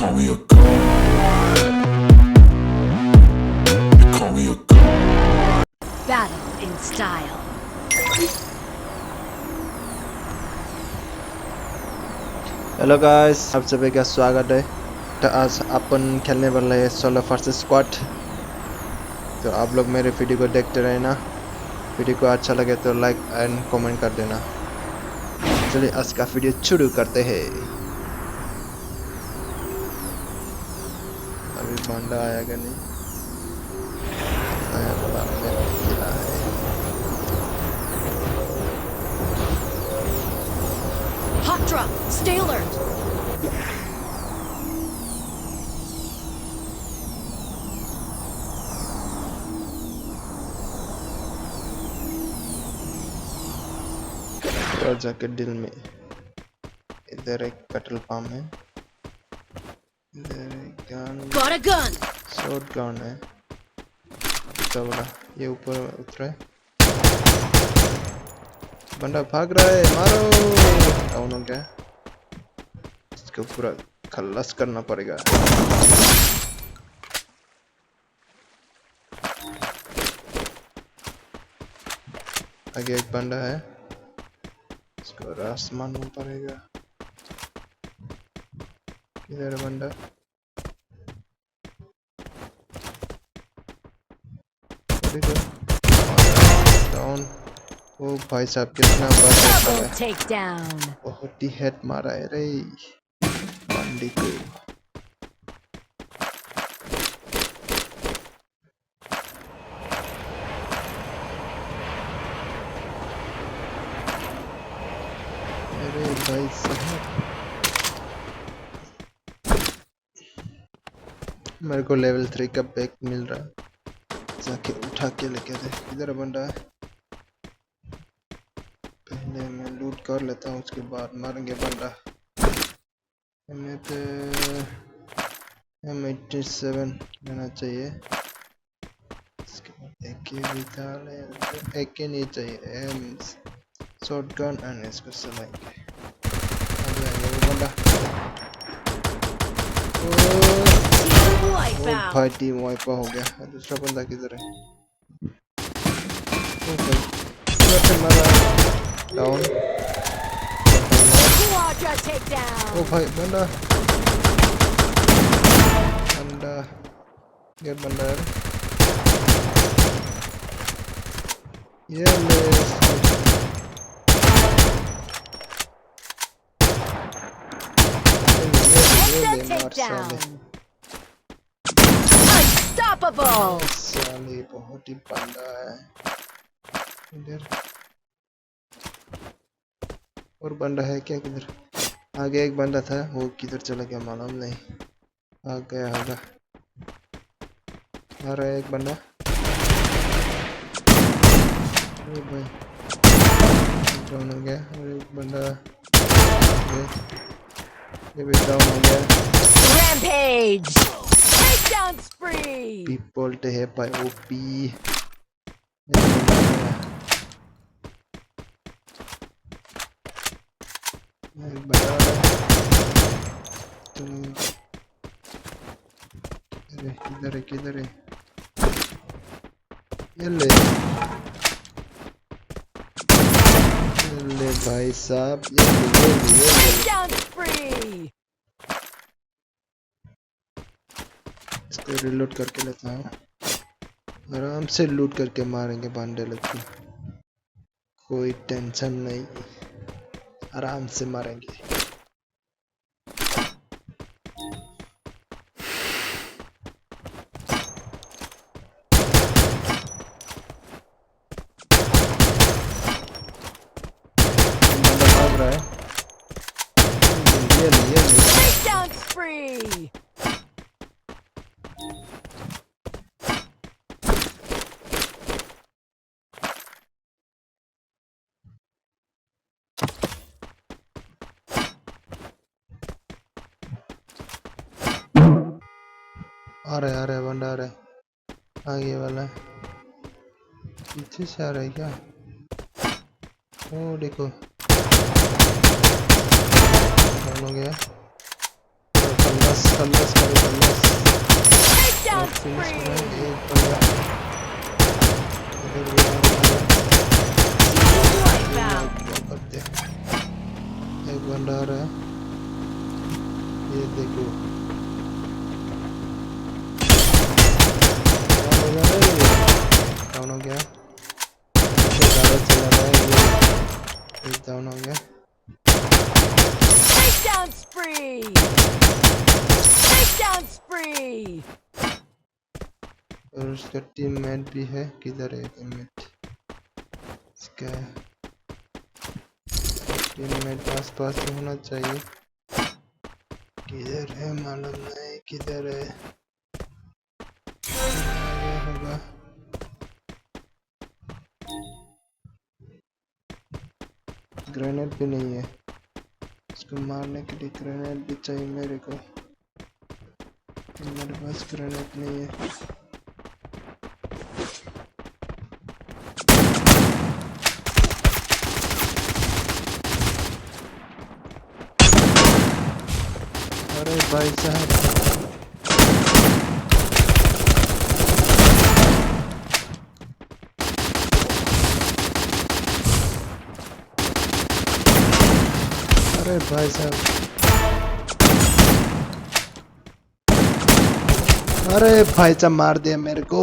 call me a god. They call me a god. Battle in style. Hello guys, आप सभी का स्वागत है। तो आज अपन खेलने वाले हैं सोलो वर्सेस स्क्वाड। तो आप लोग मेरे वीडियो को देखते रहना। वीडियो को अच्छा लगे तो लाइक एंड कमेंट कर देना। चलिए आज का वीडियो शुरू करते हैं। अभी बंदा आया कि नहीं? आया तो बाद में खिला है। Hot drop. Stay alert. और जाके दिल में इधर एक पेट्रोल पंप है, इधर एक gun, Got a gun. Shot gun है। बोला ये ऊपर उतरा है, बंदा भाग रहा है, मारो। डाउन हो गया, इसको पूरा खल्लास करना पड़ेगा। आगे एक बंदा है, इसको रास मारना पड़ेगा। किधर है बंदा? डाउन। ओ भाई साहब कितना Double takedown. बहुत ही हेड मारा है रे बंदी को। अरे भाई साहब, मेरे को लेवल 3 का बैग मिल रहा है, जाके उठा के लेके दे। इधर बंदा है, पहले मैं लूट कर लेता हूँ, उसके बाद मारेंगे बंदा। हमें तो M87 लेना चाहिए, इसके बाद AK भी था, AK नहीं चाहिए, M शॉटगन एंड इसको चलाएंगे। आ जाएगा वो बंदा। ओ भाई टीम वाइप हो गया। दूसरा बंदा किधर है? ओ भाई डाउन। Quadra takedown. ओ भाई बंदा बंदा ये बंदा है ये ले। Unstoppable. साले बहुत ही बंदा है इधर। और बंदा है क्या किधर? आगे एक बंदा था, वो किधर चला गया मालूम नहीं। आ गया होगा, आ रहा है एक बंदा। ओ भाई डाउन हो गया। और एक बंदा ये भी डाउन हो गया। Rampage. Takedown spree. People to है by OP। किधर है ये ले भाई साहब, ये Takedown spree. इसको रिलोड करके लेता हूँ। आराम से लूट करके मारेंगे बांडे लगती, कोई टेंशन नहीं, आराम से मारेंगे। बंदा भाग रहा है, ये Takedown spree. आ रहा है बंदा, आ रहा है आगे वाला, पीछे से आ रहा है क्या? ओ देखो डाउन हो गया। बस खल्लास करो खल्लास। Takedown फिनिश हो रहा है spree. एक बंदा इधर भी आ रहा है। Team wipeout. क्या करते हैं? एक बंदा आ रहा है ये देखो डाउन हो गया पीछे गाड़ी चला रहा है ये डाउन हो गया Takedown spree. Takedown spree. और उसका टीममेट भी है किधर है टीममेट इसका टीममेट आसपास होना चाहिए किधर है मालूम नहीं किधर है आगे होगा ग्रेनेड भी नहीं है इसको मारने के लिए ग्रेनेड भी चाहिए मेरे पास ग्रेनेड नहीं है अरे भाई साहब अरे भाई साहब अरे भाई साहब मार दिया मेरे को